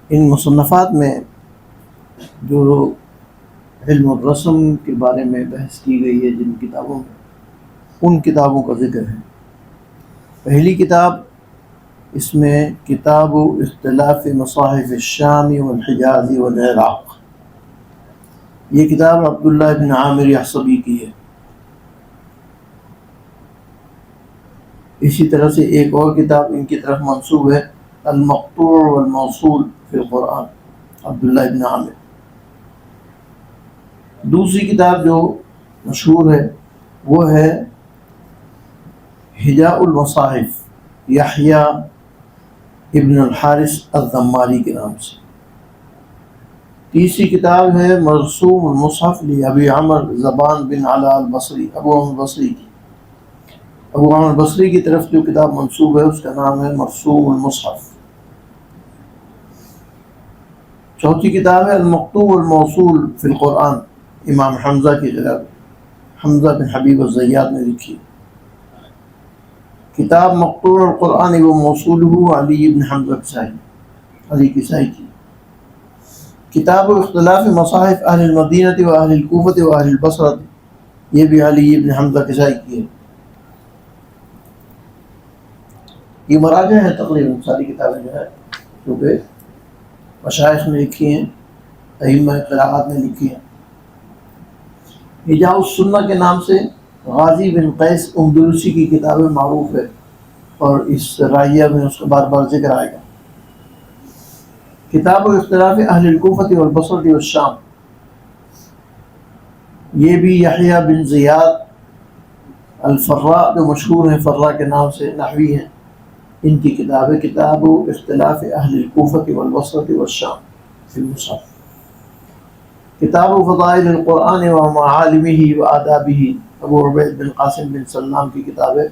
ان مصنفات میں جو علم الرسم کے بارے میں بحث کی گئی ہے جن کتابوں میں، ان کتابوں کا ذکر ہے۔ پہلی کتاب اس میں کتاب اختلاف مصاحف الشام والحجاز والعراق، یہ کتاب عبداللہ بن عامر یحصبی کی ہے۔ اسی طرح سے ایک اور کتاب ان کی طرف منسوب ہے، المقطوع والموصول فی القرآن، عبداللہ بن عامر۔ دوسری کتاب جو مشہور ہے وہ ہے حجاء المصاحف، یحییٰ ابن الحارث الذماری کے نام سے۔ تیسری کتاب ہے مرسوم المصحف لابی عمر زبان بن علاء البصری، ابو عمر بصری کی۔ ابو عمر بصری کی طرف جو کتاب منسوب ہے اس کا نام ہے مرسوم المصحف۔ چوتھی کتاب ہے المقطوع والموصول فی القرآن، امام حمزہ کی کتاب، حمزہ بن حبیب الزیات نے لکھی۔ کتاب مقطوع القرآن و موصولہ علی بن حمزہ کسائی، علی کسائی کی۔ کتاب اختلاف مصاحف اہل المدینہ و اہل الکوفہ و اہل البصرہ، یہ بھی علی بن حمزہ کسائی کی ہے۔ یہ مراجع ہیں تقریباً ساری کتابیں جو ہے کیونکہ مشائخ نے لکھی ہیں، ائمہ قراءات نے لکھی ہیں۔ حجاء السنہ کے نام سے غازی بن قیس اندلسی کی کتابیں معروف ہے، اور اس رائیہ میں اس کا بار بار ذکر آئے گا۔ کتاب اختلاف اہل الکوفہ والبصرہ والشام، یہ بھی یحییٰ بن زیاد الفراء جو مشہور ہیں فرا کے نام سے، نحوی ہیں، ان کی کتاب ہے کتاب اختلاف اہل الکوفہ والبصرہ والشام فی المصحف۔ کتاب فضائل القرآن و معالمہ و آدابہ، ابو عبید بن قاسم بن سلام کی کتاب ہے،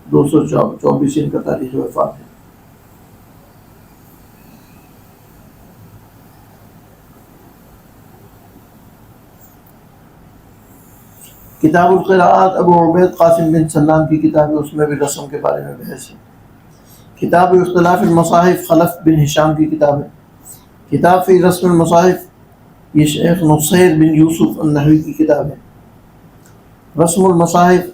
224 ان کا تاریخ وفات ہے۔ کتاب القراءات، ابو عبید قاسم بن سلام کی کتاب ہے، اس میں بھی رسم کے بارے میں بحث ہے۔ کتاب اختلاف المصاحف، خلف بن ہشام کی کتاب ہے۔ کتاب فی رسم المصاحف، یہ شیخ نصیر بن یوسف النحوی کی کتاب ہے۔ رسم المصاحف،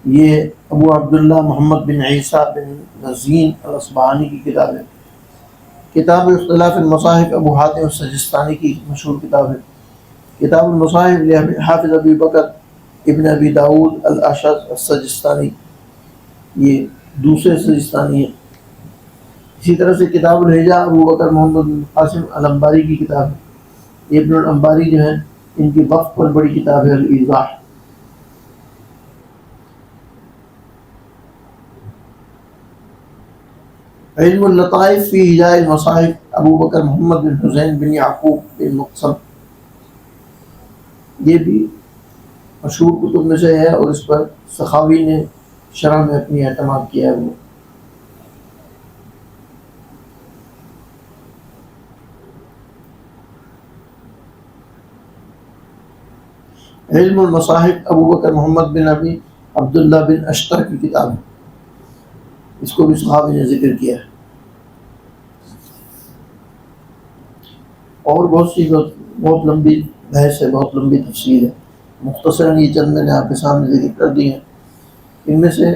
یہ ابو عبداللہ محمد بن عیسیٰ بن نزین الاصبہانی کی کتاب ہے۔ کتاب اختلاف المصاحف، ابو حاتم السجستانی کی مشہور کتاب ہے۔ کتاب المصاحف حافظ ابی بکر ابن ابی داود الاشعث السجستانی، یہ دوسرے سجستانی ہیں۔ اسی طرح سے کتاب الحجاء، ابو بکر محمد بن قاسم الانباری کی کتاب ہے۔ ابن الانباری جو ہیں ان کی وقت پر بڑی کتاب ہے الایضاح۔ علم اللطائف فی حجاء المصاحف، ابو بکر محمد بن حسین بن یعقوب بن مقسم، یہ بھی مشہور کتب میں سے ہے، اور اس پر سخاوی نے شرح میں اپنی اعتماد کیا ہے۔ وہ علم المصاحف، ابو بکر محمد بن ابی عبداللہ بن اشتر کی کتاب ہے، اس کو بھی صحابی نے ذکر کیا ہے۔ اور بہت سی بہت لمبی بحث ہے، بہت لمبی تفصیل ہے، مختصراً یہ چند میں نے آپ کے سامنے ذکر کر دی ہیں۔ ان میں سے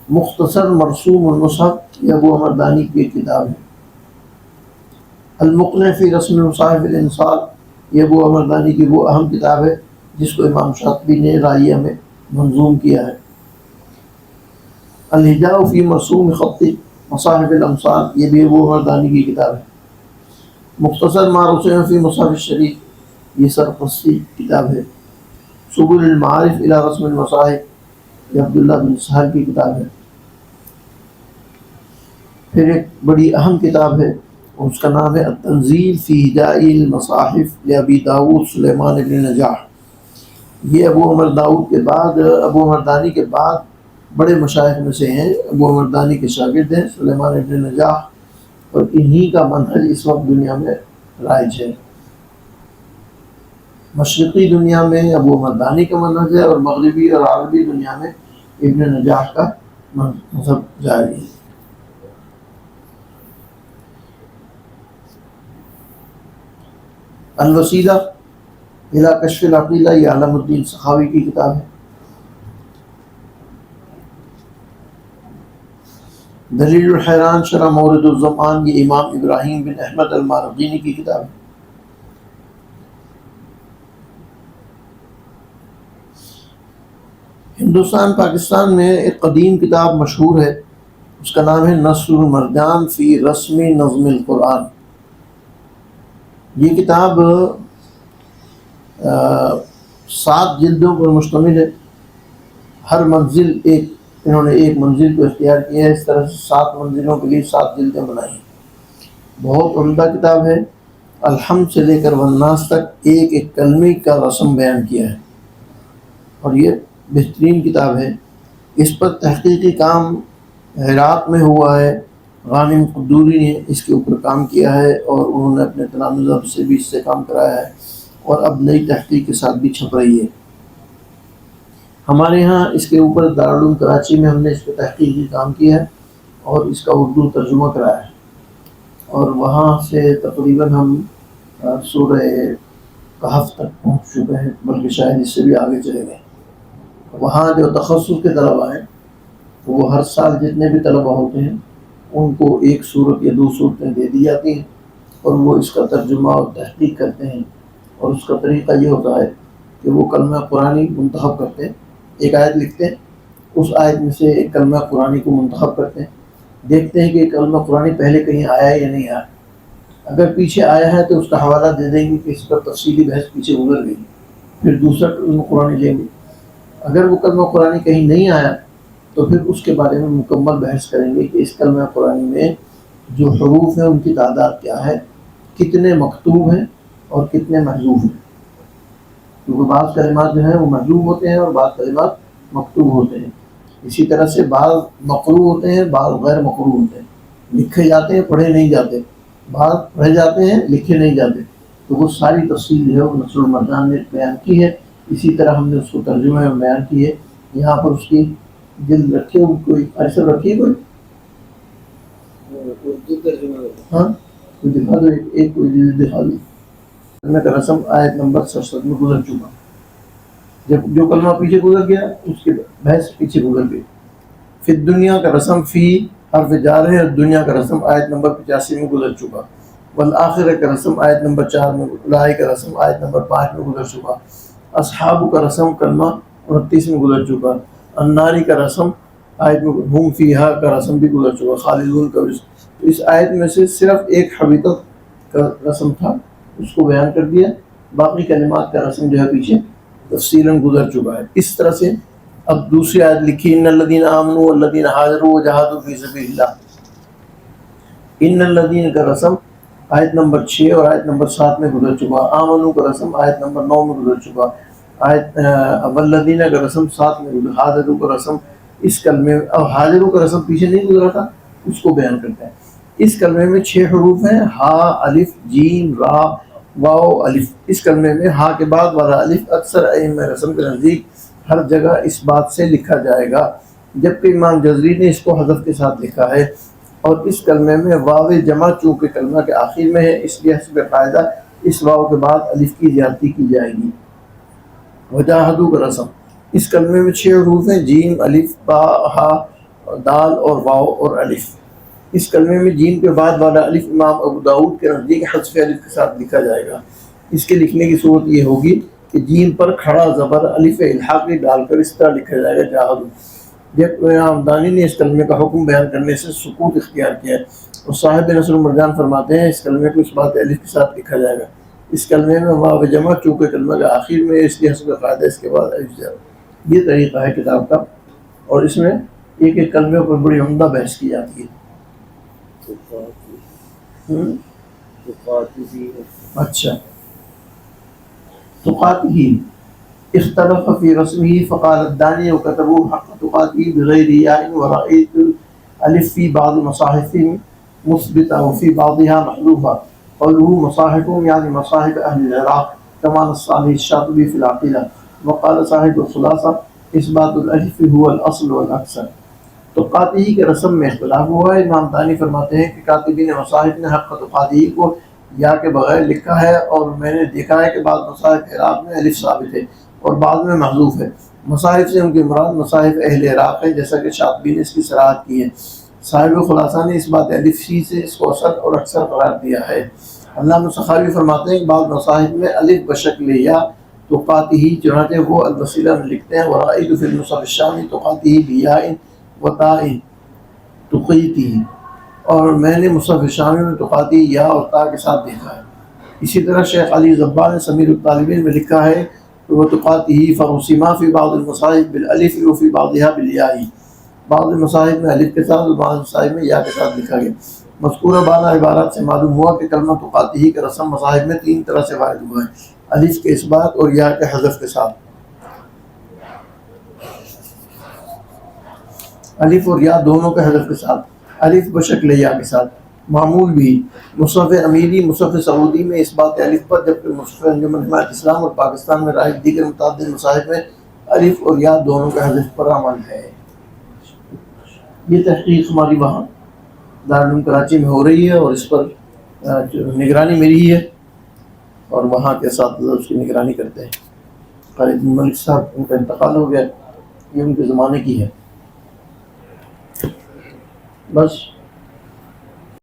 مختصر مرسوم المصحف، یہ ابو عمر دانی کی ایک کتاب ہے۔ المقنع فی رسم المصاحف الانصار، یہ ابو عمر دانی کی وہ اہم کتاب ہے جس کو امام شاطبی نے رائیہ میں منظوم کیا ہے۔ الحجاء فی مرسوم خط مصاحف الامصار، یہ بھی ابو عمر دانی کی کتاب ہے۔ مختصر ما رسم فی مصحف الشریف، یہ سرخسی کتاب ہے۔ سبل المعارف الی رسم المصاحف، یہ عبداللہ بن سہل کی کتاب ہے۔ پھر ایک بڑی اہم کتاب ہے، اس کا نام ہے التنزیل فی حجاء المصاحف لابی داود سلیمان بن نجاح، یہ ابو عمر داود کے بعد، ابو عمر دانی کے بعد بڑے مشائخ میں سے ہیں، ابو عمر دانی کے شاگرد ہیں سلیمان بن نجاح، اور انہی کا منہج اس وقت دنیا میں رائج ہے۔ مشرقی دنیا میں ابو عمر دانی کا منہج ہے، اور مغربی اور عربی دنیا میں ابن نجاح کا مذہب جاری ہے۔ الوسیلہ الی کشف العقیلہ یہ علم الدین سخاوی کی کتاب ہے. دلیل الحیران شرح مورد الزمان یہ امام ابراہیم بن احمد المارغینی کی کتاب ہے. ہندوستان پاکستان میں ایک قدیم کتاب مشہور ہے، اس کا نام ہے نصر المرجان فی رسم نظم القرآن. یہ کتاب 7 جلدوں پر مشتمل ہے. ہر منزل انہوں نے ایک منزل کو اختیار کیا ہے، اس طرح سے 7 منزلوں کے لیے 7 جلدیں بنائی ہیں. بہت عمدہ کتاب ہے. الحمد سے لے کر والناس تک ایک ایک کلمے کا رسم بیان کیا ہے اور یہ بہترین کتاب ہے. اس پر تحقیقی کام عراق میں ہوا ہے. غانم قدوری نے اس کے اوپر کام کیا ہے اور انہوں نے اپنے تلامذہ سے بھی اس سے کام کرایا ہے اور اب نئی تحقیق کے ساتھ بھی چھپ رہی ہے. ہمارے ہاں اس کے اوپر دارالعلوم کراچی میں ہم نے اس پہ تحقیقی کام کیا ہے اور اس کا اردو ترجمہ کرایا ہے اور وہاں سے تقریباً ہم سورہ کہف تک پہنچ چکے ہیں، بلکہ شاید اس سے بھی آگے چلے گئے. وہاں جو تخصص کے طلباء ہیں وہ ہر سال جتنے بھی طلباء ہوتے ہیں ان کو ایک صورت یا 2 صورتیں دے دی جاتی ہیں اور وہ اس کا ترجمہ اور تحقیق کرتے ہیں. اور اس کا طریقہ یہ ہوتا ہے کہ وہ کلمہ قرآنی منتخب کرتے ہیں، ایک آیت لکھتے ہیں، اس آیت میں سے ایک کلمہ قرآنی کو منتخب کرتے ہیں، دیکھتے ہیں کہ کلمہ قرآنی پہلے کہیں آیا ہے یا نہیں آیا. اگر پیچھے آیا ہے تو اس کا حوالہ دے دیں گے کہ اس پر تفصیلی بحث پیچھے گزر گئی، پھر دوسرا کلمہ قرآنی لیں گے. اگر وہ کلمہ قرآنی کہیں نہیں آیا تو پھر اس کے بارے میں مکمل بحث کریں گے کہ اس کلمہ قرآنی میں جو حروف ہیں ان کی تعداد کیا ہے، کتنے مکتوب ہیں اور کتنے محذوف ہیں. کیونکہ بعض کلمات جو ہیں وہ محذوف ہوتے ہیں اور بعض کلمات مکتوب ہوتے ہیں. اسی طرح سے بعض مقروء ہوتے ہیں، بعض غیر مقروء ہوتے ہیں، لکھے جاتے ہیں پڑھے نہیں جاتے، بعض پڑھے جاتے ہیں لکھے نہیں جاتے. تو وہ ساری تفصیل جو ہے وہ نصر المرجان نے بیان کی ہے. اسی طرح ہم نے اس کو ترجمے میں بیان کی ہے. یہاں پر اس کی جلد رکھے ہوئی کوئی ایسا رکھی کوئی ہاں کوئی دکھا دو، ایک کوئی جلد دکھا دو. کلمہ کا رسم آیت نمبر 67 میں گزر چکا. جب جو کلمہ پیچھے گزر گیا اس کی بحث پیچھے گزر گئی. فی الدنیا کا رسم فی حرف جار ہے اور دنیا کا رسم آیت نمبر 85 میں گزر چکا. والآخرہ کا رسم آیت نمبر 4 میں، اولئک کا رسم آیت نمبر 5 میں گزر چکا. اصحاب کا رسم کلمہ 29 میں گزر چکا. الناری کا رسم آیت میں، ہم فیہا کا رسم بھی گزر چکا. خالدون کا رسم. تو اس آیت میں سے صرف ایک حبیطت کا رسم تھا، اس کو بیان کر دیا. باقی کلمات کا رسم جو ہے پیچھے تفصیلاً گزر چکا ہے. اس طرح سے اب دوسری آیت لکھی ان الذین آمنوا والذین ہاجروا وجاہدوا فی سبیل اللہ. ان الذین کا رسم آیت نمبر 6 اور آیت نمبر 7 میں گزر چکا. آمنوا کا رسم آیت نمبر 9 میں گزر چکا. آیت والذین کا رسم 7 میں گزر. ہاجروا کا رسم اس کلمے میں، اب ہاجروا کا رسم پیچھے نہیں گزرا تھا، اس کو بیان کرتے ہیں. اس کلمے میں 6 حروف ہیں، ہا، الف، جیم، را، واو، الف. اس کلمے میں ہا کے بعد والا الف اکثر ائمہ رسم کے نزدیک ہر جگہ اس بات سے لکھا جائے گا، جبکہ امام جزری نے اس کو حذف کے ساتھ لکھا ہے. اور اس کلمے میں واو جمع چونکہ کلمہ کے آخر میں ہے اس لیے حسب قاعدہ اس واو کے بعد الف کی زیادتی کی جائے گی. وجاہدوا کا رسم اس کلمے میں 6 حروف ہیں، جیم، الف، با، ہا، دال اور واو اور الف. اس کلمے میں جیم کے بعد والا الف امام ابو داؤد کے نزدیک حذف الف کے ساتھ لکھا جائے گا. اس کے لکھنے کی صورت یہ ہوگی کہ جیم پر کھڑا زبر الف الحاقی ڈال کر اس طرح لکھا جائے گا جاہدوا. جب امام دانی نے اس کلمے کا حکم بیان کرنے سے سکوت اختیار کیا ہے اور صاحب نصر المرجان فرماتے ہیں اس کلمے کو اس بات الف کے ساتھ لکھا جائے گا. اس کلمے میں واو جمع چونکہ کلمہ کا آخر میں اس لیے حسب قاعدہ اس کے بعد الف جائے. یہ طریقہ ہے کتاب کا اور اس میں ایک ایک کلمے پر بڑی عمدہ بحث کی جاتی ہے. اچھا تقاته اختلف في رسمه فقال الداني وكتبوا حق تقاته بغير ياء ورأيت الف في بعض مصاحف مثبتة وفي بعضها محذوفة. قوله مصاحفهم يعني مصاحف أهل العراق كما نص عليه الشاطبي في العقيدة. وقال صاحب الخلاصة اثبات الالف هو الاصل والاكثر. تو قاطعی کے رسم میں اختلاف ہوا ہے. امام دانی فرماتے ہیں کہ کاتبین مصاحف نے حق تقاطعی کو یا کے بغیر لکھا ہے، اور میں نے دیکھا ہے کہ بعض مصاحف عراق میں الف ثابت ہے اور بعض میں محذوف ہے۔ مصاحف سے ان کی مراد مصاحف اہل عراق ہے، جیسا کہ شاطبی نے اس کی صراحت کی ہے۔ صاحب خلاصہ نے اس بات الف سی سے اس کو اصل اور اکثر قرار دیا ہے۔ علامہ سخاوی فرماتے ہیں کہ بعض مصاحف میں الف بشکل یا تقاتی، چنانچہ وہ الوسیلہ میں لکھتے ہیں ورائد فی المصحف الشامی تقاتی بیاء و تاء تقیتی، اور میں نے مصحف شامی میں تقاتی یا اور تا کے ساتھ دیکھا ہے۔ اسی طرح شیخ علی زبان نے سمیر الطالبین میں لکھا ہے کہ وہ تقاتی فرسما فی بعض المصاحف بالالف و فی بعضها بالیاء، بعض مصاحف میں الف کے ساتھ اور بعض مصاحف میں یا کے ساتھ لکھا گیا۔ مذکورہ بعض عبارات سے معلوم ہوا کہ کلمہ تقاتی کا رسم مصاحف میں 3 طرح سے وارد ہوا ہے: الف کے اثبات اور یا کے حذف کے ساتھ۔ الف اور یا دونوں کے حذف کے ساتھ، الف بشکل یا کے ساتھ۔ معمول بھی مصحف امیری، مصحف سعودی میں اثبات الف پر، جبکہ مصحف انجمن حمایت اسلام اور پاکستان میں رائج دیگر متعدد مصاحف میں الف اور یا دونوں کے حذف پر عمل ہے۔ یہ تحقیق ہماری وہاں دارالعلوم کراچی میں ہو رہی ہے، اور اس پر نگرانی میری ہی ہے، اور وہاں کے اساتذہ اس کی نگرانی کرتے ہیں۔ خالد بن ملک صاحب، ان کا انتقال ہو گیا، یہ ان کے زمانے کی ہے۔ بس